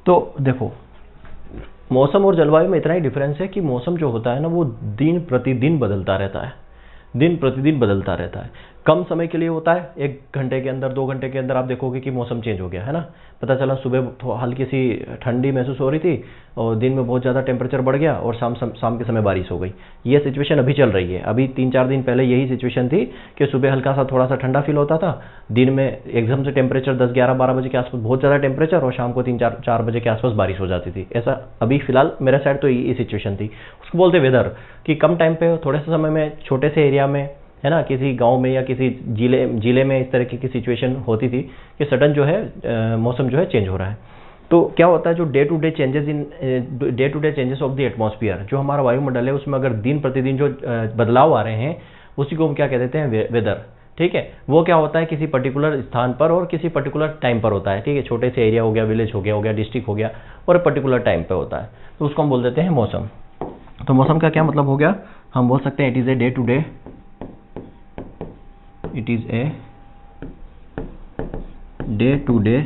तो देखो, मौसम और जलवायु में इतना ही डिफरेंस है कि मौसम जो होता है ना वो दिन प्रतिदिन बदलता रहता है, दिन प्रतिदिन बदलता रहता है। कम समय के लिए होता है, 1 घंटे के अंदर 2 घंटे के अंदर आप देखोगे कि मौसम चेंज हो गया है ना। पता चला सुबह हल्की सी ठंडी महसूस हो रही थी और दिन में बहुत ज़्यादा टेम्परेचर बढ़ गया और शाम के समय बारिश हो गई। ये सिचुएशन अभी चल रही है। अभी 3-4 दिन पहले यही सिचुएशन थी कि सुबह हल्का सा थोड़ा सा ठंडा फील होता था, दिन में एकदम से टेम्परेचर 10-11-12 बजे के आसपास बहुत ज़्यादा टेम्परेचर और शाम को 3-4 बजे के आसपास बारिश हो जाती थी। ऐसा अभी फिलहाल मेरे साइड तो ये सिचुएशन थी। उसको बोलते वेदर, कि कम टाइम पे थोड़े से समय में छोटे से एरिया में है ना, किसी गांव में या किसी जिले में इस तरह की सिचुएशन होती थी कि सडन जो है मौसम जो है चेंज हो रहा है। तो क्या होता है, जो day to day changes of the atmosphere, जो हमारा वायुमंडल है उसमें अगर दिन प्रतिदिन जो बदलाव आ रहे हैं उसी को हम क्या कह देते हैं, वेदर। ठीक है, वो क्या होता है किसी पर्टिकुलर स्थान पर और किसी पर्टिकुलर टाइम पर होता है। ठीक है, छोटे से एरिया हो गया, विलेज हो गया, डिस्ट्रिक्ट हो गया, और पर्टिकुलर टाइम पे होता है, तो उसको हम बोल देते हैं मौसम। तो मौसम का क्या मतलब हो गया, हम बोल सकते हैं it is a day to day, it is a day to day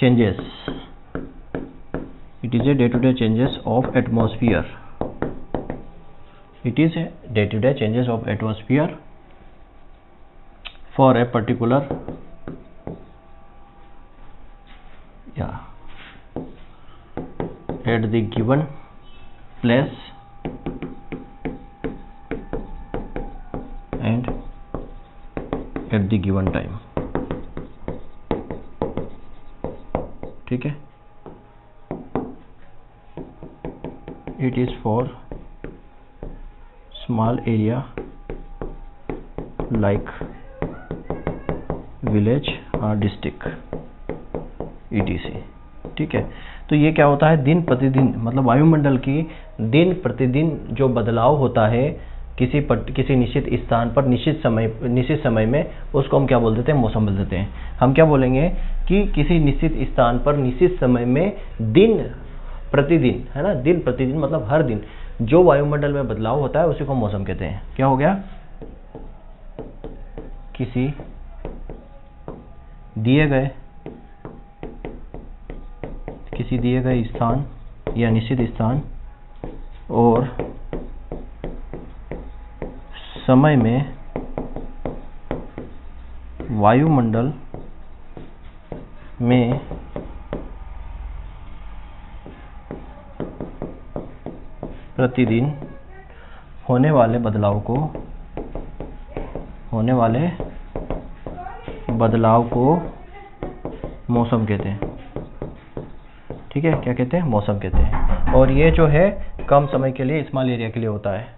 changes, it is a day to day changes of atmosphere, it is a day to day changes of atmosphere for a particular at the given place and at the given time। ठीक है, it is for small area like village or district etc। ठीक है, तो ये क्या होता है, दिन प्रतिदिन, मतलब वायुमंडल की दिन प्रतिदिन जो बदलाव होता है किसी निश्चित स्थान पर निश्चित समय में, उसको हम क्या बोल देते हैं, मौसम बोल देते हैं। हम क्या बोलेंगे कि किसी निश्चित स्थान पर निश्चित समय में दिन प्रतिदिन, है ना, दिन प्रतिदिन मतलब हर दिन जो वायुमंडल में बदलाव होता है उसी को मौसम कहते हैं। क्या हो गया, किसी दिए गए स्थान या निश्चित स्थान और समय में वायुमंडल में प्रतिदिन होने वाले बदलाव को मौसम कहते हैं। ठीक है, क्या कहते हैं, मौसम कहते हैं। और ये जो है कम समय के लिए, स्मॉल एरिया के लिए होता है।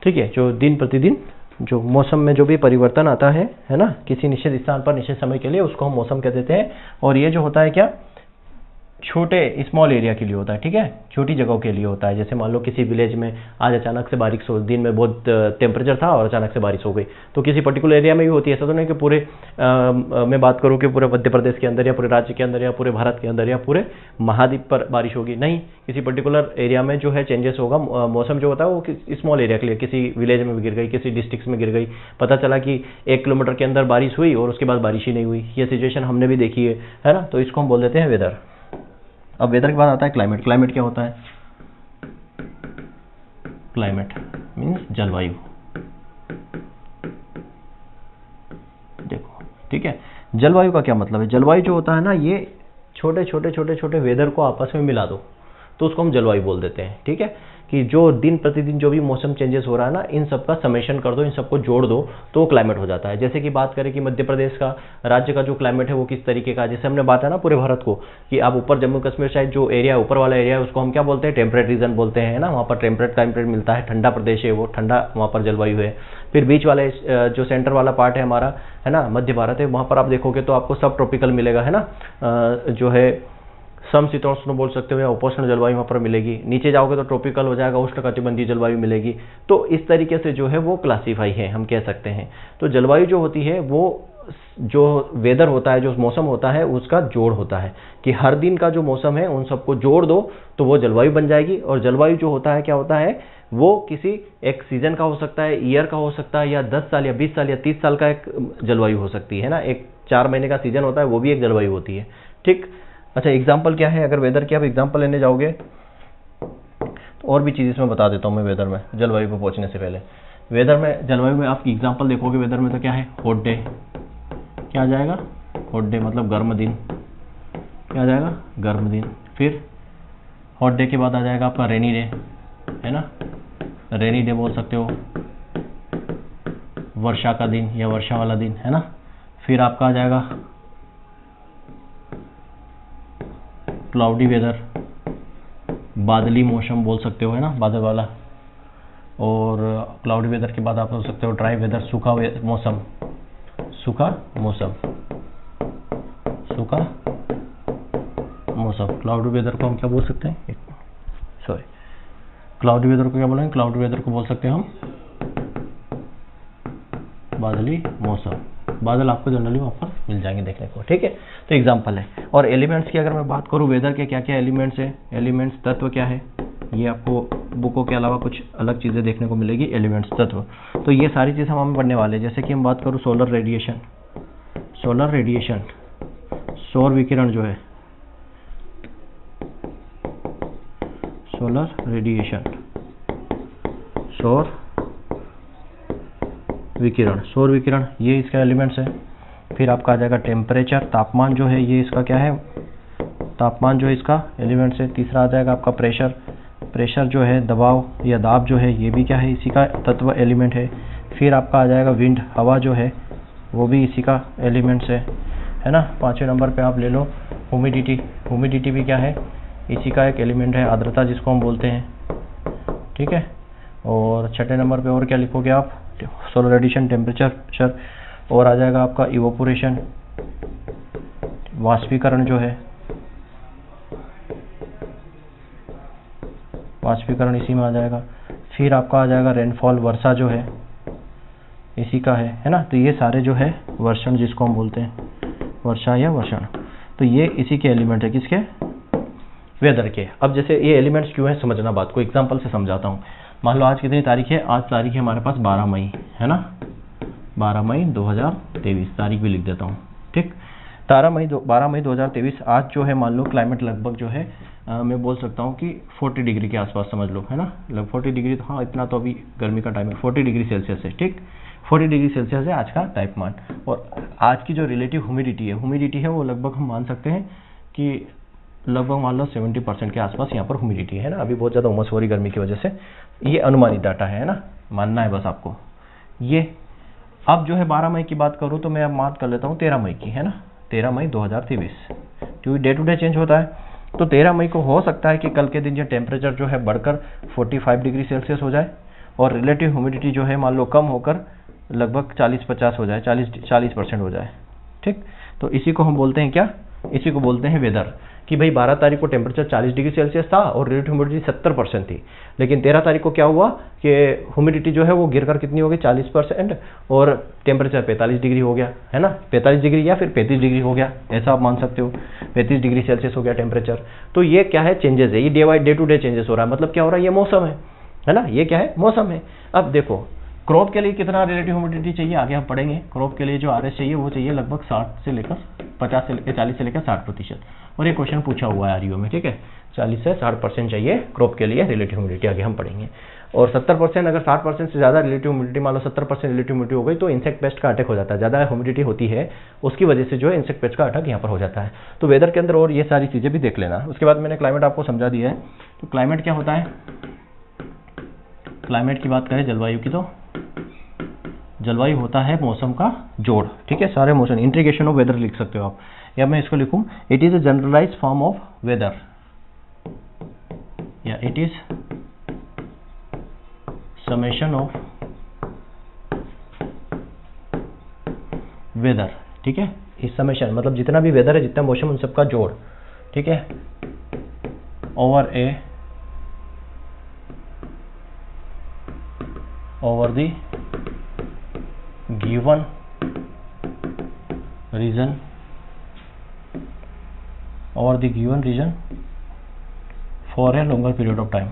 ठीक है, जो दिन प्रतिदिन जो मौसम में जो भी परिवर्तन आता है ना, किसी निश्चित स्थान पर निश्चित समय के लिए, उसको हम मौसम कह देते हैं। और ये जो होता है क्या, छोटे स्मॉल एरिया के लिए होता है। ठीक है, छोटी जगहों के लिए होता है। जैसे मान लो किसी विलेज में आज अचानक से बारिश हो, दिन में बहुत टेम्परेचर था और अचानक से बारिश हो गई, तो किसी पर्टिकुलर एरिया में भी होती है। ऐसा तो नहीं कि पूरे मैं बात करूँ कि पूरे मध्य प्रदेश के अंदर या पूरे राज्य के अंदर या पूरे भारत के अंदर या पूरे महाद्वीप पर बारिश होगी, नहीं, किसी पर्टिकुलर एरिया में जो है चेंजेस होगा। मौसम जो होता है वो स्मॉल एरिया के लिए, किसी विलेज में गिर गई, किसी डिस्ट्रिक्ट में गिर गई, पता चला कि 1 किलोमीटर के अंदर बारिश हुई और उसके बाद बारिश ही नहीं हुई। ये सिचुएशन हमने भी देखी है ना। तो इसको हम बोल देते हैं वेदर। अब वेदर के बाद आता है क्लाइमेट। क्लाइमेट क्या होता है, क्लाइमेट मीन्स जलवायु। देखो, ठीक है, जलवायु का क्या मतलब है, जलवायु जो होता है ना, ये छोटे वेदर को आपस में मिला दो तो उसको हम जलवायु बोल देते हैं। ठीक है, कि जो दिन प्रतिदिन जो भी मौसम चेंजेस हो रहा है ना, इन सब का समेशन कर दो, इन सबको जोड़ दो तो क्लाइमेट हो जाता है। जैसे कि बात करें कि मध्य प्रदेश का राज्य का जो क्लाइमेट है वो किस तरीके का, जैसे हमने बात है ना पूरे भारत को, कि आप ऊपर जम्मू कश्मीर साइड जो एरिया ऊपर वाला एरिया है उसको हम क्या बोलते हैं, टेम्परेट रीजन बोलते हैं ना। वहाँ पर टेम्परेट क्लाइमेट मिलता है, ठंडा प्रदेश है वो, ठंडा वहाँ पर जलवायु है। फिर बीच वाले जो सेंटर वाला पार्ट है हमारा, है ना, मध्य भारत है, वहाँ पर आप देखोगे तो आपको सब ट्रॉपिकल मिलेगा, है ना, जो है समशीतोष्ण बोल सकते हो या उपोष्ण जलवायु वहाँ पर मिलेगी। नीचे जाओगे तो ट्रॉपिकल हो जाएगा, उष्णकटिबंधीय जलवायु मिलेगी। तो इस तरीके से जो है वो क्लासीफाई है, हम कह सकते हैं। तो जलवायु जो होती है वो जो वेदर होता है, जो मौसम होता है, उसका जोड़ होता है कि हर दिन का जो मौसम है उन सबको जोड़ दो तो वो जलवायु बन जाएगी। और जलवायु जो होता है क्या होता है, वो किसी एक सीजन का हो सकता है, ईयर का हो सकता है, या 10 साल या 20 साल या 30 साल का एक जलवायु हो सकती है ना, एक 4 महीने का सीजन होता है, वो भी एक जलवायु होती है, ठीक। अच्छा, एग्जाम्पल क्या है, अगर वेदर की आप एग्जाम्पल लेने जाओगे तो और भी चीज़ इसमें बता देता हूँ मैं वेदर में, जलवायु पे पहुँचने से पहले। वेदर में, जलवायु में आपकी एग्जाम्पल देखोगे वेदर में तो क्या है, हॉट डे, क्या आ जाएगा, हॉट डे मतलब गर्म दिन, क्या आ जाएगा, गर्म दिन। फिर हॉट डे के बाद आ जाएगा आपका रेनी डे, है ना, रेनी डे बोल सकते हो, वर्षा का दिन या वर्षा वाला दिन, है ना। फिर आपका आ जाएगा क्लाउडी वेदर, बादली मौसम बोल सकते हो, है ना, बादल वाला। और क्लाउडी वेदर के बाद आप बोल सकते हो ड्राई वेदर, सूखा मौसम, सूखा मौसम, सूखा मौसम। क्लाउडी वेदर को हम क्या बोल सकते हैं, सॉरी, क्लाउडी वेदर को क्या बोलेंगे, क्लाउडी वेदर को बोल सकते हैं हम बादली मौसम। बादल आपको जनरली वहाँ पर मिल जाएंगे देखने को, ठीक है। तो एग्जाम्पल है। और एलिमेंट्स की अगर मैं बात करूँ, वेदर के क्या क्या एलिमेंट्स है, एलिमेंट्स तत्व क्या है, ये आपको बुकों के अलावा कुछ अलग चीज़ें देखने को मिलेगी, एलिमेंट्स तत्व। तो ये सारी चीज़ हम पढ़ने वाले हैं। जैसे कि हम बात करूँ सोलर रेडिएशन, सोलर रेडिएशन, सौर विकिरण जो है, सोलर रेडिएशन, सौर विकिरण, सौर विकिरण ये इसका एलिमेंट्स है। फिर आपका आ जाएगा टेम्परेचर, तापमान जो है, ये इसका क्या है, तापमान जो है इसका एलिमेंट्स है। तीसरा आ जाएगा आपका प्रेशर, प्रेशर जो है दबाव या दाब जो है, ये भी क्या है, इसी का तत्व एलिमेंट है। फिर आपका आ जाएगा विंड, हवा जो है वो भी इसी का एलिमेंट्स है ना। 5वें नंबर पे आप ले लो ह्यूमिडिटी, ह्यूमिडिटी भी क्या है, इसी का एक एलिमेंट है, आर्द्रता जिसको हम बोलते हैं, ठीक है। और 6ठे नंबर पे और क्या लिखोगे आप, सोलर रेडिएशन, टेम्परेचर, और आ जाएगा आपका इवोपोरेशन, वाष्पीकरण जो है, वाष्पीकरण इसी में आ जाएगा। फिर आपका आ जाएगा रेनफॉल, वर्षा जो है इसी का है ना। तो ये सारे जो है वर्षण जिसको हम बोलते हैं, वर्षा या वर्षण, तो ये इसी के एलिमेंट है, किसके, वेदर के। अब जैसे ये एलिमेंट्स क्यों है, समझना बात को, एग्जांपल से समझाता हूँ। मान लो आज कितनी तारीख है, आज तारीख है हमारे पास 12 मई, है ना, 12 मई 2023, तारीख भी लिख देता हूँ, ठीक। 12 मई 2023 आज जो है, मान लो क्लाइमेट लगभग जो है मैं बोल सकता हूँ कि 40 डिग्री के आसपास समझ लो, है ना, लगभग 40 डिग्री, तो हाँ इतना तो अभी गर्मी का टाइम है, 40 डिग्री सेल्सियस है, ठीक, 40 डिग्री सेल्सियस है आज का तापमान। और आज की जो रिलेटिव ह्यूमिडिटी है वो लगभग हम मान सकते हैं कि लगभग मान लो 70% के आसपास यहाँ पर ह्यूमिडिटी है ना। अभी बहुत ज़्यादा उमस हो रही गर्मी की वजह से, ये अनुमानित डाटा है ना, मानना है बस आपको ये। अब जो है 12 मई की बात करूँ तो मैं अब बात कर लेता हूँ 13 मई की, है ना, 13 मई 2023, क्योंकि डे टू डे चेंज होता है। तो 13 मई को हो सकता है कि कल के दिन जो टेम्परेचर जो है बढ़कर 45 डिग्री सेल्सियस हो जाए, और रिलेटिव ह्यूमिडिटी जो है मान लो कम होकर लगभग 40-50 हो जाए, 40% हो जाए, ठीक। तो इसी को हम बोलते हैं क्या, इसी को बोलते हैं वेदर। कि भाई 12 तारीख को टेम्परेचर 40 डिग्री सेल्सियस था और रिलेटिव ह्यूमिडिटी 70% थी, लेकिन 13 तारीख को क्या हुआ कि ह्यूमिडिटी जो है वो गिरकर कितनी हो गई, 40%, और टेम्परेचर 45 डिग्री हो गया, है ना, 45 डिग्री या फिर 35 डिग्री हो गया, ऐसा आप मान सकते हो, 35 डिग्री सेल्सियस हो गया टेम्परेचर। तो ये क्या है, चेंजेस है, ये डे टू डे चेंजेस हो रहा है। मतलब क्या हो रहा है, ये मौसम है ना, ये क्या है, मौसम है। अब देखो क्रॉप के लिए कितना रिलेटिव ह्यूमिडिटी चाहिए, आगे हम पढ़ेंगे। क्रॉप के लिए जो आरएस चाहिए वो चाहिए लगभग 40 से लेकर 60%, और ये क्वेश्चन पूछा हुआ है आरयू में, ठीक है, 40 से 60% चाहिए क्रॉप के लिए रिलेटिव ह्यूमिडिटी, आगे हम पढ़ेंगे। और 70%, अगर 60% से ज़्यादा रिलेटिव ह्यूमिडिटी, मान लो 70% रिलेटिव ह्यूमिडिटी हो गई तो इंसेक्ट पेस्ट का अटैक हो जाता है। ज़्यादा ह्यूमिडिटी होती है उसकी वजह से जो है इंसेक्ट पेस्ट का अटैक यहाँ पर हो जाता है। तो वेदर के अंदर और ये सारी चीज़ें भी देख लेना। उसके बाद मैंने क्लाइमेट आपको समझा दिया है। तो क्लाइमेट क्या होता है, क्लाइमेट की बात करें जलवायु की, तो जलवायु होता है मौसम का जोड़, ठीक है, सारे मौसम, इंटीग्रेशन ऑफ वेदर लिख सकते हो आप, या मैं इसको लिखूं, it is a generalised form of weather, या it is summation of weather, ठीक है। इस समेशन मतलब जितना भी वेदर है, जितना मौसम, उन सबका जोड़, ठीक है, over the given region, over the given region for a longer period of time,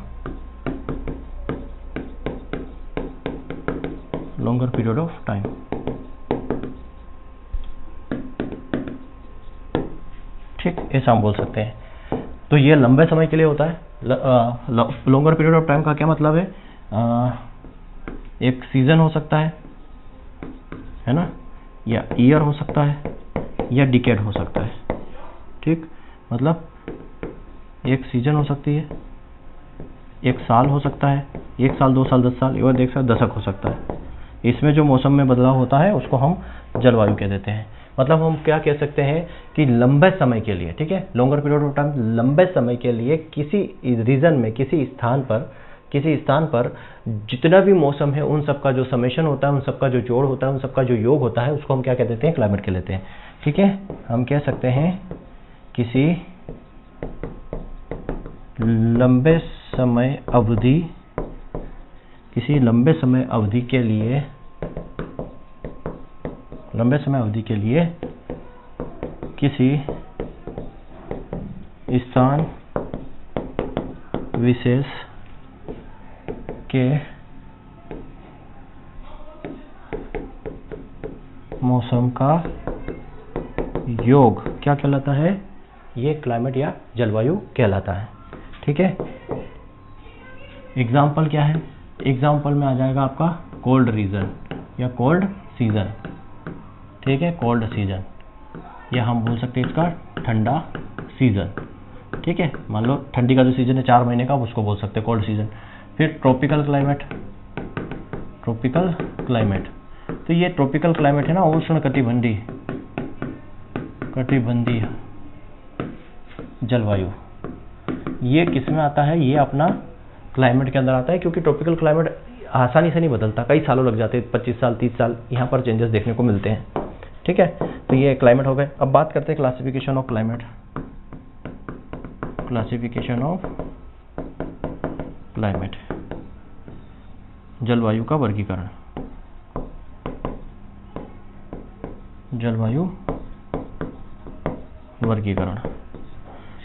longer period of time। वार्षिक, ऐसा हम बोल सकते हैं। तो ये लंबे समय के लिए होता है। लॉन्गर पीरियड ऑफ टाइम का क्या मतलब है? एक सीजन हो सकता है ना, या ईयर हो सकता है, या डिकेड हो सकता है। ठीक, मतलब एक सीजन हो सकती है, एक साल हो सकता है, 1 साल, 2 साल, 10 साल, और एक साल दशक हो सकता है। इसमें जो मौसम में बदलाव होता है उसको हम जलवायु कह देते हैं। मतलब हम क्या कह सकते हैं कि लंबे समय के लिए, ठीक है, लॉन्गर पीरियड ऑफ टाइम, लंबे समय के लिए किसी रीजन में, किसी स्थान पर जितना भी मौसम है उन सब का जो समेशन होता है, उन सब का जो जोड़ होता है, उन सब का जो योग होता है, उसको हम क्या कह देते हैं? क्लाइमेट कह लेते हैं। ठीक है, हम कह सकते हैं किसी लंबे समय अवधि के लिए किसी स्थान विशेष के मौसम का योग क्या कहलाता है? ये क्लाइमेट या जलवायु कहलाता है। ठीक है, एग्जाम्पल क्या है? एग्जाम्पल में आ जाएगा आपका कोल्ड रीजन या कोल्ड सीजन। ठीक है, कोल्ड सीजन, या हम बोल सकते हैं इसका ठंडा सीजन। ठीक है, मान लो ठंडी का जो सीजन है 4 महीने का, उसको बोल सकते हैं कोल्ड सीजन। फिर ट्रॉपिकल क्लाइमेट, तो ये ट्रॉपिकल क्लाइमेट है ना, उष्ण कटिबंधीय जलवायु, ये किस में आता है? ये अपना क्लाइमेट के अंदर आता है, क्योंकि ट्रॉपिकल क्लाइमेट आसानी से नहीं बदलता, कई सालों लग जाते हैं, 25 साल, 30 साल, यहाँ पर चेंजेस देखने को मिलते हैं। ठीक है, तो ये क्लाइमेट हो गए। अब बात करते हैं क्लासिफिकेशन ऑफ क्लाइमेट। जलवायु का वर्गीकरण।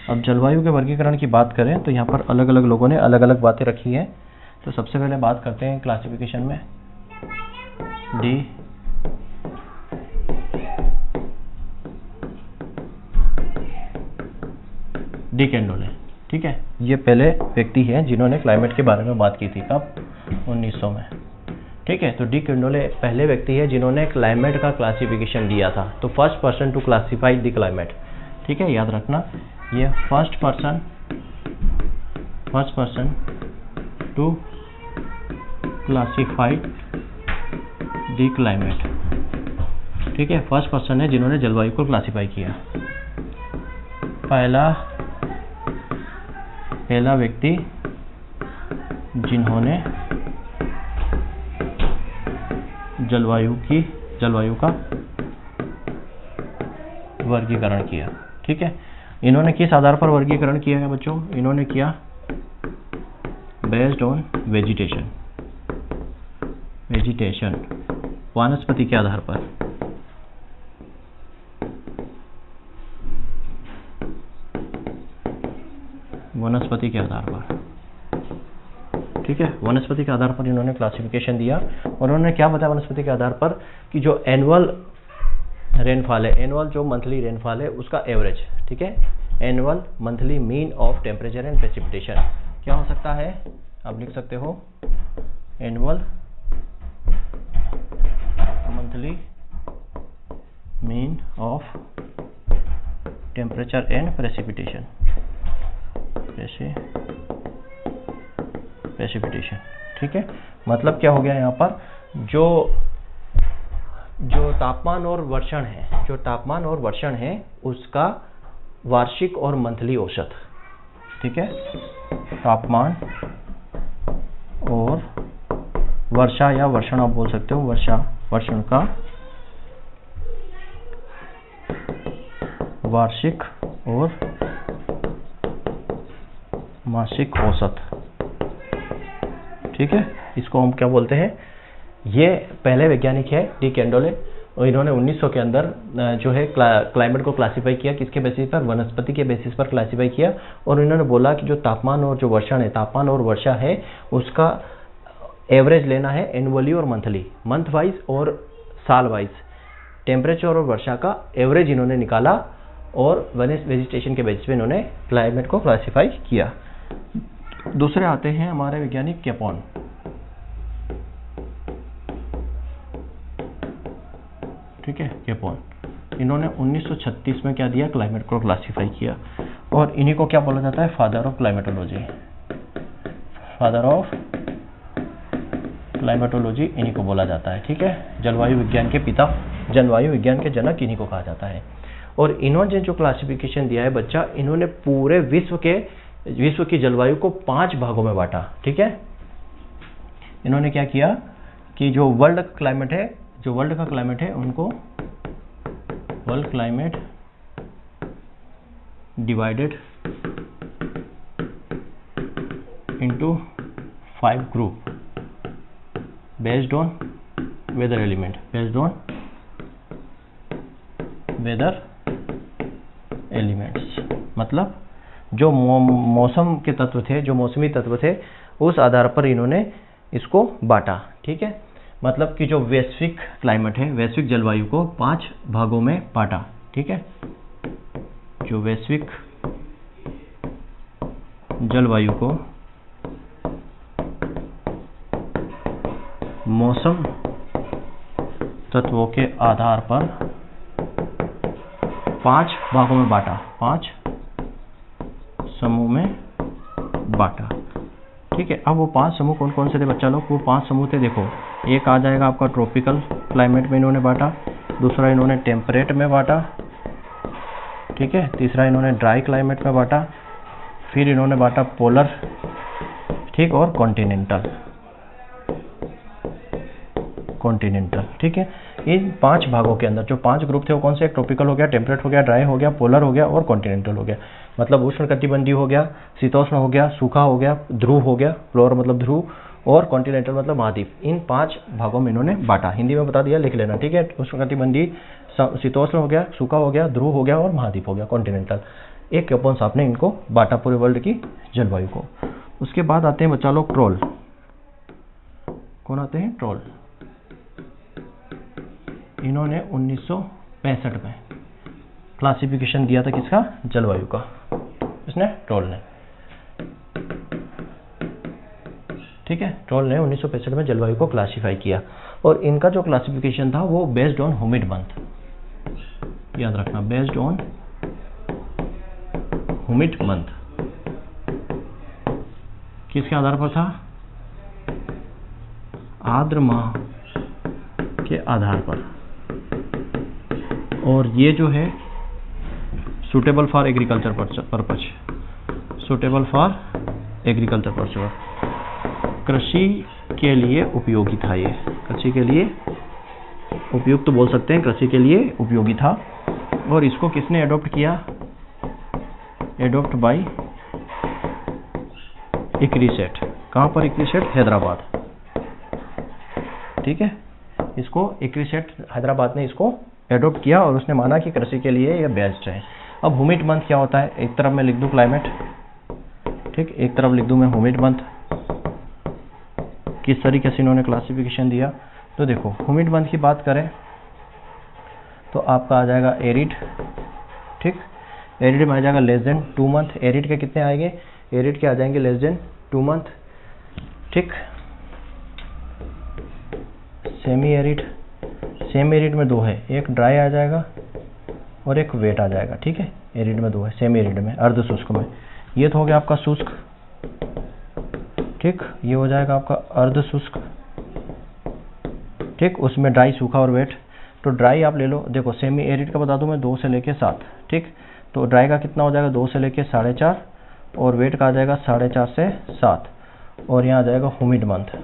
अब जलवायु के वर्गीकरण की बात करें तो यहाँ पर अलग अलग लोगों ने अलग अलग बातें रखी है। तो सबसे पहले बात करते हैं क्लासिफिकेशन में डी कैंडोले। ठीक है, ये पहले व्यक्ति हैं जिन्होंने क्लाइमेट के बारे में बात की थी। कब? 1900 में। ठीक है, तो डी कैंडोले पहले व्यक्ति है जिन्होंने क्लाइमेट का क्लासिफिकेशन दिया था। तो first person to classify the climate. ठीक है, याद रखना, ये first person to classify the climate. ठीक है, फर्स्ट पर्सन है जिन्होंने जलवायु को क्लासिफाई किया। पहला व्यक्ति जिन्होंने जलवायु का वर्गीकरण किया। ठीक है, इन्होंने किस आधार पर वर्गीकरण किया है बच्चों? इन्होंने किया बेस्ड ऑन वेजिटेशन, वनस्पति के आधार पर। वनस्पति के आधार पर। ठीक है, वनस्पति के आधार पर इन्होंने क्लासिफिकेशन दिया। और उन्होंने क्या बताया वनस्पति के आधार पर? कि जो एनुअल रेनफॉल है, एनुअल जो मंथली रेनफॉल है उसका एवरेज, ठीक है, annual monthly mean of temperature and precipitation क्या हो सकता है? आप लिख सकते हो annual monthly mean of temperature and precipitation. ठीक है, मतलब क्या हो गया यहाँ पर? जो तापमान और वर्षण है उसका वार्षिक और मंथली औसत। ठीक है, तापमान और वर्षा या वर्षण आप बोल सकते हो, वर्षण का वार्षिक और मासिक औसत। ठीक है, इसको हम क्या बोलते हैं? ये पहले वैज्ञानिक है डी कैंडोले, और इन्होंने 1900 के अंदर जो है क्लाइमेट को क्लासिफाई किया। किसके बेसिस पर? वनस्पति के बेसिस पर क्लासिफाई किया। और इन्होंने बोला कि जो तापमान और जो वर्षण है, तापमान और वर्षा है, उसका एवरेज लेना है एनुअली और मंथली, मंथ वाइज और साल वाइज। टेम्परेचर और वर्षा का एवरेज इन्होंने निकाला और वेजिटेशन के बेसिस पे इन्होंने क्लाइमेट को क्लासिफाई किया। दूसरे आते हैं हमारे वैज्ञानिक कैपोन। ठीक है, कैपोन, इन्होंने 1936 में क्या दिया, क्लाइमेट को क्लासिफाई किया, और इन्हीं को क्या बोला जाता है, father of climatology. Father of climatology इन्हीं को बोला जाता है। ठीक है, जलवायु विज्ञान के पिता, जलवायु विज्ञान के जनक इन्हीं को कहा जाता है। और इन्होंने जो क्लासिफिकेशन दिया है बच्चा, इन्होंने पूरे विश्व की जलवायु को 5 भागों में बांटा। ठीक है, इन्होंने क्या किया कि जो वर्ल्ड का क्लाइमेट है उनको world climate divided into 5 group based on whether element, मतलब जो मौसम के तत्व थे, जो मौसमी तत्व थे, उस आधार पर इन्होंने इसको बांटा। ठीक है, मतलब कि जो वैश्विक क्लाइमेट है, वैश्विक जलवायु को 5 भागों में बांटा। ठीक है, जो वैश्विक जलवायु को मौसम तत्वों के आधार पर 5 भागों में बांटा, 5 समूह में बांटा। ठीक है, अब वो 5 समूह कौन कौन से थे बच्चा लोग, वो 5 समूह थे। देखो, एक आ जाएगा आपका ट्रॉपिकल क्लाइमेट में इन्होंने बांटा, दूसरा इन्होंने टेम्परेट में बांटा। ठीक है, तीसरा इन्होंने ड्राई क्लाइमेट में बांटा, फिर इन्होंने बांटा पोलर, ठीक, और कॉन्टिनेंटल। ठीक है, इन 5 भागों के अंदर जो 5 ग्रुप थे वो कौन से, ट्रॉपिकल हो गया, टेम्परेट हो गया, ड्राई हो गया, पोलर हो गया और कॉन्टिनेंटल हो गया। मतलब उष्णकटिबंधीय हो गया, शीतोष्ण हो गया, सूखा हो गया, ध्रुव हो गया, पोलर मतलब ध्रुव, और कॉन्टिनेंटल मतलब महाद्वीप। इन 5 भागों में इन्होंने बांटा। हिंदी में बता दिया, लिख लेना। ठीक है, उष्णकटिबंधीय, शीतोष्ण हो गया, सूखा हो गया, ध्रुव हो गया और महाद्वीप हो गया, कॉन्टिनेंटल। एक कैपोन साहब ने इनको बांटा पूरे वर्ल्ड की जलवायु को। उसके बाद आते हैं बच्चा लोग ट्रोल। कौन आते हैं, ट्रोल। इन्होंने 1965 में क्लासिफिकेशन दिया था किसका, जलवायु का, इसने, ट्रोल ने। ठीक है, ट्रोल ने 1965 में जलवायु को क्लासिफाई किया, और इनका जो क्लासिफिकेशन था वो बेस्ड ऑन ह्यूमिड मंथ, याद रखना, बेस्ड ऑन ह्यूमिड मंथ। किसके आधार पर था, आर्द्र माह के आधार पर। और ये जो है suitable for agriculture purpose, suitable for agriculture purpose, कृषि के लिए उपयोगी था। ये कृषि के लिए उपयुक्त तो बोल सकते हैं, कृषि के लिए उपयोगी था। और इसको किसने एडॉप्ट किया, एडॉप्ट बाय इक्रिसेट। कहाँ पर इक्रिसेट, हैदराबाद। ठीक है, इसको इक्रिसेट हैदराबाद ने इसको एडॉप्ट किया, और उसने माना कि कृषि के लिए यह बेस्ट है। अब ह्यूमिड मंथ क्या होता है, एक तरफ मैं लिख दूं क्लाइमेट, ठीक, एक तरफ लिख दूं मैं ह्यूमिड मंथ। किस तरीके से इन्होंने क्लासिफिकेशन दिया, तो देखो ह्यूमिड मंथ की बात करें तो आपका आ जाएगा एरिड। ठीक, एरिड में आ जाएगा लेस देन 2 मंथ। एरिड के कितने आएंगे, एरिड के आ जाएंगे लेस देन 2 मंथ। ठीक, सेमी एरिड, सेमी एरिड में 2 है, एक ड्राई आ जाएगा और एक वेट आ जाएगा। ठीक है, एरिड में 2 है, सेमी एरिड में, अर्ध शुष्क में। ये तो हो गया आपका शुष्क। ठीक, ये हो जाएगा आपका अर्ध शुष्क। ठीक, उसमें ड्राई, सूखा और वेट। तो ड्राई आप ले लो, देखो सेमी एरिड का बता दूं मैं 2 से लेके 7। ठीक, तो ड्राई का कितना हो जाएगा, 2 से लेके 4.5, और वेट का आ जाएगा 4.5 से 7, और यहाँ आ जाएगा ह्यूमिड मंथ।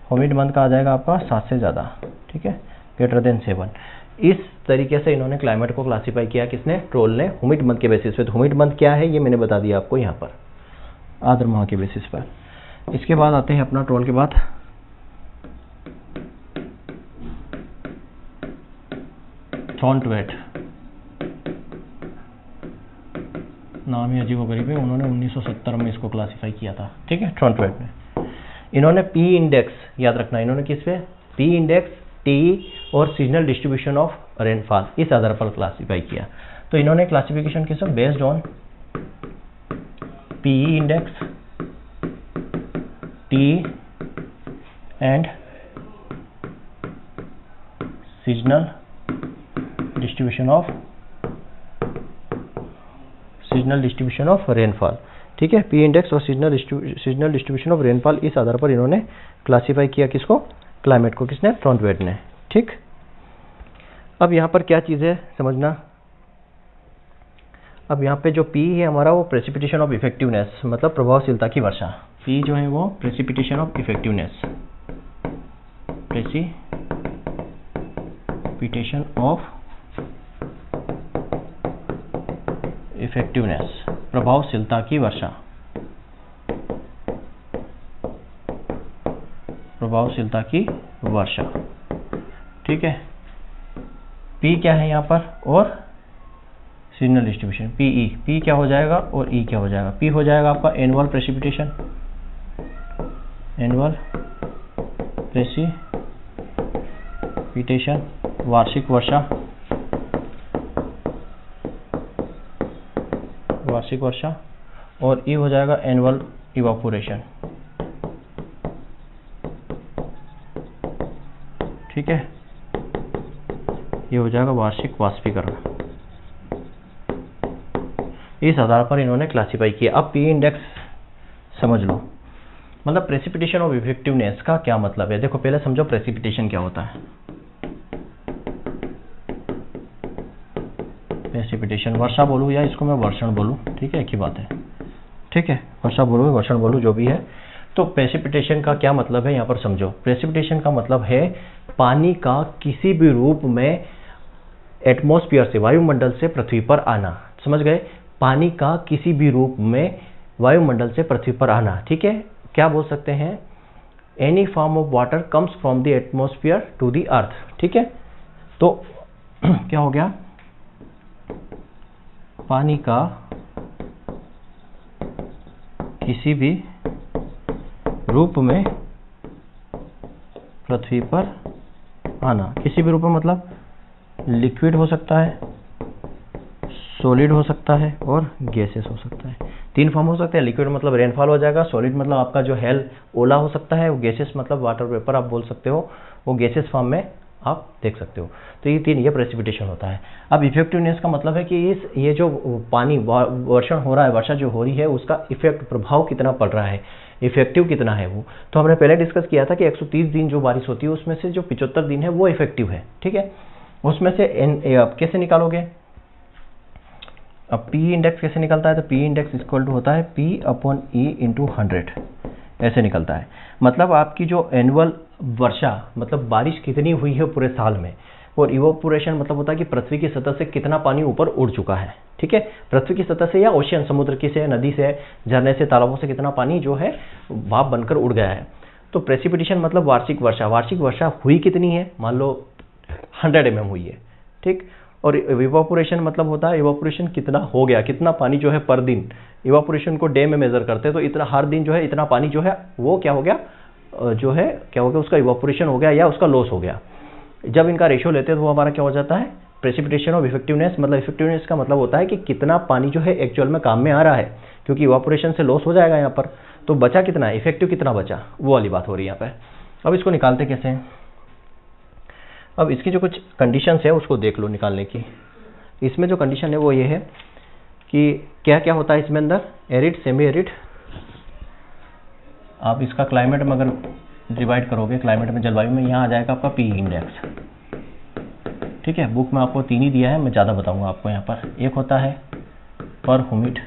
ह्यूमिड मंथ का आ जाएगा आपका 7 से ज़्यादा। ठीक है, ग्रेटर देन 7। इस तरीके से इन्होंने क्लाइमेट को क्लासिफाई किया, किसने, ट्रोल ने, ह्यूमिड मंथ के बेसिस पे। तो ह्यूमिड मंथ क्या है ये मैंने बता दिया आपको यहाँ पर, आर्द्र माह के बेसिस पर। इसके बाद आते हैं अपना ट्रोल के बाद थॉर्नटवेट, नाम ही अजीबोगरीब है। उन्होंने 1970 में इसको क्लासिफाई किया था। ठीक है, थॉर्नटवेट ने। इन्होंने पी इंडेक्स, याद रखना, इन्होंने किस पे, पी इंडेक्स, टी और सीजनल डिस्ट्रीब्यूशन ऑफ रेनफॉल, इस आधार पर क्लासिफाई किया। तो इन्होंने क्लासिफिकेशन की सब based on P E index, T and seasonal distribution of rainfall. ठीक है, पी इंडेक्स और सीजनल डिस्ट्रीब्यूशन ऑफ रेनफॉल, इस आधार पर इन्होंने क्लासीफाई किया किसको, क्लाइमेट को। किसने, फ्रॉन्टवेट ने। ठीक, अब यहाँ पर क्या चीज़ है समझना, अब यहाँ पे जो पी है हमारा वो प्रेसिपिटेशन ऑफ इफेक्टिवनेस, मतलब प्रभावशीलता की वर्षा। पी जो है वो precipitation of effectiveness, precipitation of effectiveness, प्रभावशीलता की वर्षा, प्रभावशीलता की वर्षा। ठीक है, पी क्या है यहाँ पर, और सीजनल डिस्ट्रीब्यूशन, पीई, पी क्या हो जाएगा और ई क्या हो जाएगा। पी हो जाएगा आपका एनुअल प्रेसिपिटेशन, एनुअल प्रेसिपिटेशन, वार्षिक वर्षा, वार्षिक वर्षा, और ई हो जाएगा एनुअल इवापोरेशन। ठीक है, ये हो जाएगा वार्षिक वाष्पीकरण। इस आधार पर इन्होंने क्लासिफाई किया। अब पी इंडेक्स समझ लो, मतलब प्रेसिपिटेशन ऑफ इफेक्टिवनेस का क्या मतलब है। देखो पहले समझो प्रेसिपिटेशन क्या होता है। प्रेसिपिटेशन, वर्षा बोलूँ या इसको मैं वर्षण बोलूँ, ठीक है, एक ही बात है। ठीक है, वर्षा बोलूँ वर्षण बोलूँ, जो भी है। तो प्रेसिपिटेशन का क्या मतलब है यहाँ पर समझो। प्रेसिपिटेशन का मतलब है पानी का किसी भी रूप में एटमॉस्फेयर से, वायुमंडल से पृथ्वी पर आना। समझ गए, पानी का किसी भी रूप में वायुमंडल से पृथ्वी पर आना। ठीक है, क्या बोल सकते हैं, any form of water comes from the atmosphere to the earth. ठीक है, तो क्या हो गया, पानी का किसी भी रूप में पृथ्वी पर आना। किसी भी रूप में मतलब लिक्विड हो सकता है, सॉलिड हो सकता है और गैसेस हो सकता है। तीन फॉर्म हो सकते हैं। लिक्विड मतलब रेनफॉल हो जाएगा, सॉलिड मतलब आपका जो हेल ओला हो सकता है, गैसेस मतलब वाटर वेपर आप बोल सकते हो, वो गैसेस फॉर्म में आप देख सकते हो। तो ये तीन, ये प्रेसिपिटेशन होता है। अब इफेक्टिवनेस का मतलब है कि ये जो पानी वर्षण हो रहा है, वर्षा जो हो रही है, उसका इफेक्ट, प्रभाव कितना पड़ रहा है, इफेक्टिव कितना है वो। तो हमने पहले डिस्कस किया था कि 130 दिन जो बारिश होती है उसमें से जो 75 दिन है वो इफेक्टिव है। ठीक है, उसमें से आप कैसे निकालोगे, अब पी इंडेक्स कैसे निकलता है, तो पी इंडेक्स इक्वल टू होता है पी अपॉन ई इंटू 100, ऐसे निकलता है। मतलब आपकी जो एनुअल वर्षा, मतलब बारिश कितनी हुई है पूरे साल में, और इवोपोरेशन मतलब होता है कि पृथ्वी की सतह से कितना पानी ऊपर उड़ चुका है। ठीक है, पृथ्वी की सतह से या ओशियन, समुद्र की से, नदी से, झरने से, तालाबों से कितना पानी जो है भाप बनकर उड़ गया है। तो प्रेसिपिटेशन मतलब वार्षिक वर्षा, वार्षिक वर्षा हुई कितनी है, मान लो 100 mm हुई है। ठीक, और इवापोरेशन मतलब होता है इवापोरेशन कितना हो गया, कितना पानी जो है पर दिन। इवापोरेशन को डे में मेजर करते हैं, तो इतना हर दिन जो है इतना पानी जो है वो क्या हो गया, जो है क्या हो गया, उसका इवापोरेशन हो गया या उसका लॉस हो गया। जब इनका रेशियो लेते हैं तो वो हमारा क्या हो जाता है, प्रेसिपिटेशन ऑफ इफेक्टिवनेस। मतलब इफेक्टिवनेस का मतलब होता है कि कितना पानी जो है एक्चुअल में काम में आ रहा है, क्योंकि इवापोरेशन से लॉस हो जाएगा यहाँ पर, तो बचा कितना, इफेक्टिव कितना बचा, वो वाली बात हो रही है यहाँ पे। अब इसको निकालते कैसे हैं, अब इसकी जो कुछ कंडीशंस है उसको देख लो निकालने की। इसमें जो कंडीशन है वो ये है कि क्या क्या होता है इसमें अंदर, एरिड, सेमी एरिड। आप इसका क्लाइमेट में अगर डिवाइड करोगे, क्लाइमेट में, जलवायु में, यहाँ आ जाएगा आपका पी इंडेक्स। ठीक है, बुक में आपको 3 ही दिया है, मैं ज़्यादा बताऊंगा आपको यहाँ पर। एक होता है पर ह्यूमिड,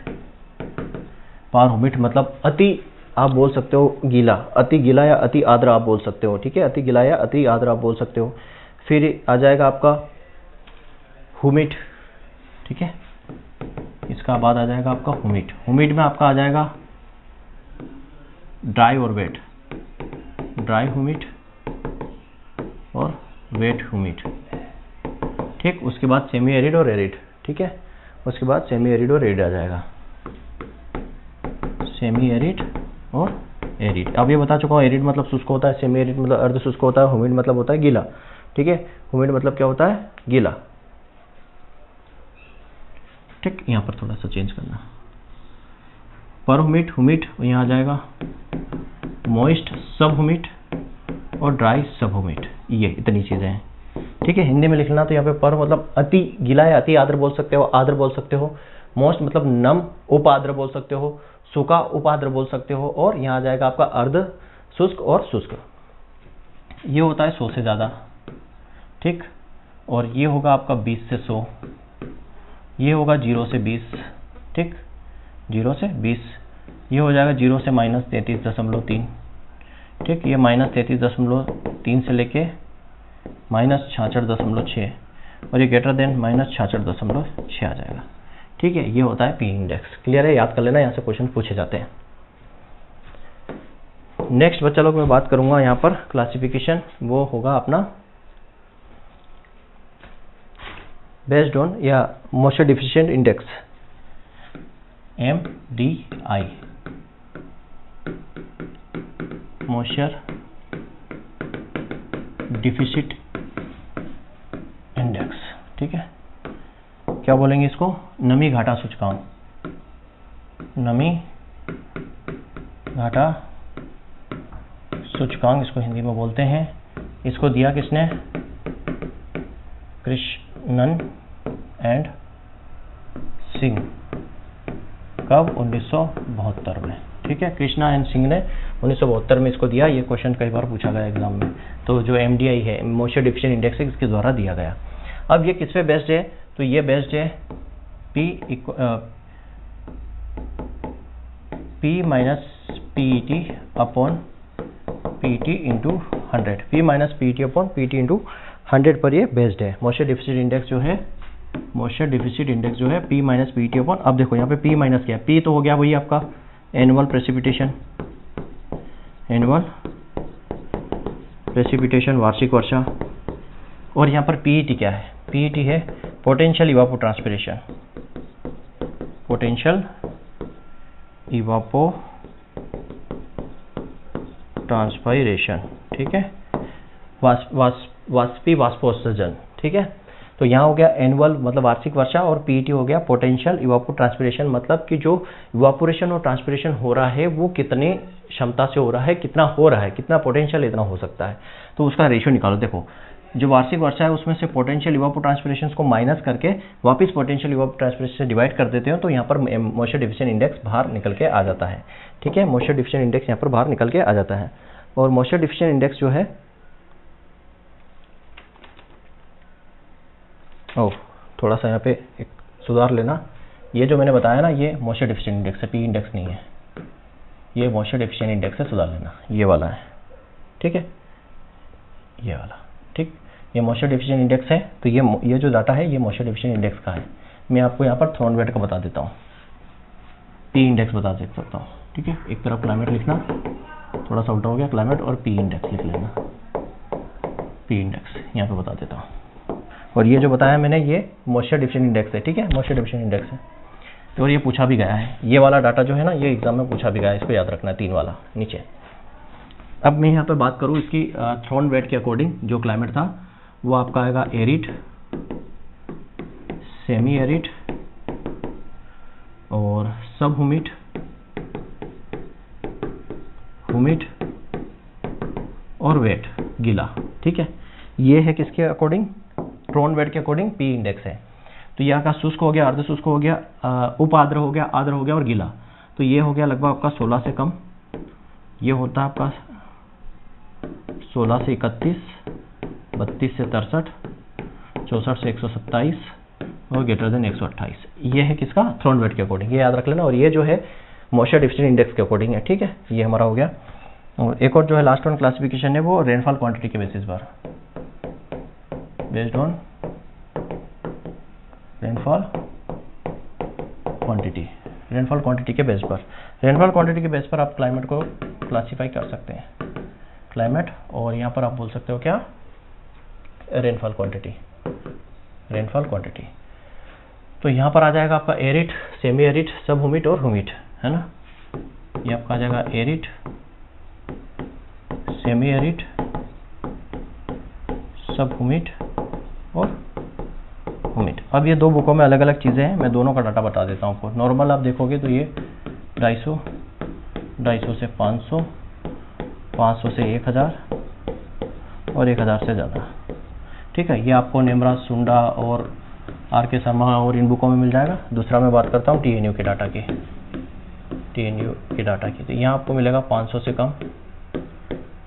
पर ह्यूमिड मतलब अति, आप बोल सकते हो गीला, अति गीला या अति आर्द्र आप बोल सकते हो। ठीक है, अति गीला या अति आर्द्र आप बोल सकते हो। फिर आ जाएगा आपका ह्यूमिड। ठीक है, इसका बाद आ जाएगा आपका ह्यूमिड। ह्यूमिड में आपका आ जाएगा ड्राई और वेट, ड्राई ह्यूमिड और वेट ह्यूमिड। ठीक, उसके बाद सेमी एरिड और एरिड। ठीक है, उसके बाद सेमी एरिड और एरिड आ जाएगा, सेमी एरिड और एरिड। अब ये बता चुका हूँ, एरिड मतलब शुष्क होता है, सेमी एरिड मतलब अर्ध शुष्क होता है, ह्यूमिड मतलब होता है गीला। ठीक है, ह्यूमिड मतलब क्या होता है, गीला। ठीक, यहाँ पर थोड़ा सा चेंज करना, पर ह्यूमिड यहाँ आ जाएगा मॉइस्ट, सब ह्यूमिड और ड्राई सब ह्यूमिड, ये इतनी चीज़ें हैं। ठीक है, हिंदी में लिखना तो यहाँ पे पर मतलब अति गीला या अति आर्द्र बोल सकते हो, आर्द्र बोल सकते हो, मोस्ट मतलब नम उप आर्द्र बोल सकते हो, सूखा उप आर्द्र बोल सकते हो, और यहाँ आ जाएगा आपका अर्ध शुष्क और शुष्क। ये होता है 100 से ज़्यादा, ठीक, और ये होगा आपका 20 से 100, ये होगा 0 से 20, ठीक, 0 से 20, ये हो जाएगा 0 से -33.3, ठीक, ये -33.3 से लेके -66.6, और ये ग्रेटर देन -66.6 आ जाएगा। ठीक है, ये होता है पी इंडेक्स। क्लियर है, याद कर लेना, यहाँ से क्वेश्चन पूछे जाते हैं। नेक्स्ट बच्चा लोग मैं बात करूंगा यहाँ पर क्लासिफिकेशन, वो होगा अपना बेस्ड ऑन या moisture deficient index, MDI, moisture deficit index. ठीक है, क्या बोलेंगे इसको, नमी घाटा सूचकांक, नमी घाटा सूचकांक इसको हिंदी में बोलते हैं। इसको दिया किसने, कृष्णन एंड सिंह, कब, 1972 में। ठीक है, कृष्णा एंड सिंह ने 1972 में इसको दिया। ये क्वेश्चन कई बार पूछा गया एग्जाम में। तो जो MDI है, मॉइस्चर डिफिशिएंट इंडेक्स है, इसके द्वारा दिया गया। अब ये किस पे बेस्ड है, तो ये बेस्ड है P minus PET upon PET into 100, P minus PET upon PET into 100 पर ये बेस्ड है। मॉइस्चर डिफिसिट इंडेक्स जो है, मॉइस्चर डिफिसिट इंडेक्स जो है P माइनस PET अपॉन, अब देखो यहाँ पे P माइनस क्या है, P तो हो गया वही आपका एनुअल प्रेसिपिटेशन, एनुअल प्रेसिपिटेशन वार्षिक वर्षा, और यहाँ पर PET क्या है, PET है पोटेंशियल इवापोट्रांसपिरेशन, पोटेंशियल इवापोट्रांसपिरेशन। ठीक है, वाष्पीय वाष्पोत्सर्जन। ठीक है, तो यहाँ हो गया एनुअल मतलब वार्षिक वर्षा, और PET हो गया पोटेंशियल इवापोट्रांसपिरेशन, मतलब कि जो इवापोरेशन और ट्रांसपिरेशन हो रहा है वो कितनी क्षमता से हो रहा है, कितना हो रहा है, कितना पोटेंशियल इतना हो सकता है, तो उसका रेशियो निकालो। देखो जो वार्षिक वर्षा है उसमें से पोटेंशियल इवापोट्रांसपिरेशन को माइनस करके वापस पोटेंशियल इवापोट्रांसपिरेशन से डिवाइड कर देते हो, तो यहाँ पर मॉइस्चर डिफिशिएंट इंडेक्स बाहर निकल के आ जाता है। ठीक है, मॉइस्चर डिफिशिएंट इंडेक्स यहाँ पर बाहर निकल के आ जाता है। और मॉइस्चर डिफिशिएंट इंडेक्स जो है, थोड़ा सा यहाँ पे एक सुधार लेना, ये जो मैंने बताया ना, ये मॉइस्चर डिफिशिएंट इंडेक्स है, P इंडेक्स नहीं है, ये मॉइस्चर डिफिशिएंट इंडेक्स है, सुधार लेना, ये वाला है। ठीक है, ये वाला, ठीक, ये मॉइस्चर डिफिशिएंट इंडेक्स है। तो ये जो डाटा है ये मॉइस्चर डिफिशिएंट इंडेक्स का है। मैं आपको यहाँ पर थॉर्नवेट का बता देता हूँ, P इंडेक्स बता सकता हूँ। ठीक है, एक तरफ क्लाइमेट लिखना, थोड़ा सा उल्टा हो गया, क्लाइमेट और P इंडेक्स लिख लेना, P इंडेक्स यहाँ पे बता देता हूँ। और ये जो बताया मैंने ये मॉइस्चर डिफिशिएंट इंडेक्स है। ठीक है, मॉइस्चर डिफिशिएंट इंडेक्स है, और ये पूछा भी गया है, ये वाला डाटा जो है ना ये एग्जाम में पूछा भी गया है, इसको याद रखना है, 3 वाला नीचे। अब मैं यहाँ पे बात करूँ इसकी थॉर्नवेट के अकॉर्डिंग, जो क्लाइमेट था वो आपका आएगा एरिड, सेमी एरिड और सब ह्यूमिड, ह्यूमिड और वेट, गीला। ठीक है, ये है किसके अकॉर्डिंग, थॉर्नवेट के अकॉर्डिंग P इंडेक्स है। तो यहाँ का शुष्क हो गया, अर्ध शुष्क हो गया, उप आर्द्र हो गया, आर्द्र हो गया और गीला। तो ये हो गया लगभग आपका 16 से कम, ये होता है आपका 16 से 31, 32 से 63, 64 से 127 और ग्रेटर देन 128। ये है किसका, थॉर्नवेट के अकॉर्डिंग, ये याद रख लेना। और ये जो है मॉइस्चर डिफिशिएंट इंडेक्स के अकॉर्डिंग है। ठीक है, ये हमारा हो गया। और एक और जो है लास्ट वन क्लासिफिकेशन है वो रेनफॉल क्वांटिटी के बेसिस पर, based on rainfall quantity, rainfall quantity के बेस पर, रेनफॉल क्वांटिटी के बेस पर आप क्लाइमेट को क्लासीफाई कर सकते हैं, क्लाइमेट, और यहाँ पर आप बोल सकते हो क्या, रेनफॉल क्वांटिटी, रेनफॉल क्वांटिटी। तो यहाँ पर आ जाएगा आपका एरिड, सेमी एरिड, सब ह्यूमिड और ह्यूमिड, है ना। ये आपका आ जाएगा एरिड, सेमी एरिड, सब ह्यूमिड और उम्मीद। अब ये दो बुकों में अलग अलग चीज़ें हैं, मैं दोनों का डाटा बता देता हूँ आपको। नॉर्मल आप देखोगे तो ये 250, 250 से 500, 500 से 1000 और 1000 से ज़्यादा। ठीक है, ये आपको नेमरा, सुंडा और आर के शर्मा और इन बुकों में मिल जाएगा। दूसरा मैं बात करता हूँ TNU के डाटा की, TNU के डाटा की। तो यहाँ आपको मिलेगा 500 से कम,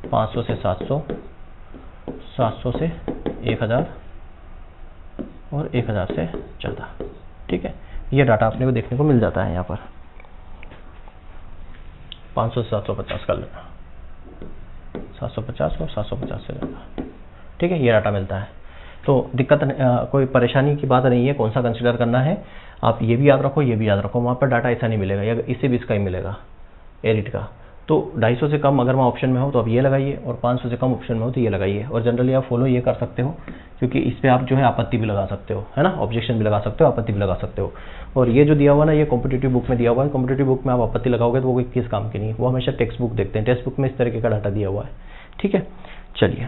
500 से 700, 700 से 1000 और 1000 से ज़्यादा। ठीक है, ये डाटा अपने को देखने को मिल जाता है यहाँ पर। 500 से 750 कर लेना, 750 और 750 से ज़्यादा। ठीक है, ये डाटा मिलता है। तो दिक्कत कोई परेशानी की बात नहीं है कौन सा कंसीडर करना है। आप ये भी याद रखो, ये भी याद रखो, वहाँ पर डाटा ऐसा नहीं मिलेगा, या इससे भी इसका ही मिलेगा एरिट का। तो 250 से कम अगर वहाँ ऑप्शन में हो तो आप ये लगाइए, और 500 से कम ऑप्शन में हो तो ये लगाइए। और जनरली आप फॉलो ये कर सकते हो, क्योंकि इस पर आप जो है आपत्ति भी लगा सकते हो, है ना, ऑब्जेक्शन भी लगा सकते हो, आपत्ति भी लगा सकते हो। और ये जो दिया हुआ ना, ये कॉम्पिटिटिव बुक में दिया हुआ है। कॉम्पिटिटिव बुक में आप आपत्ति लगाओगे तो वो किस काम की नहीं, वो हमेशा टेक्स्ट बुक देखते हैं, टेक्स्ट बुक में इस तरीके का डाटा दिया हुआ है। ठीक है, चलिए।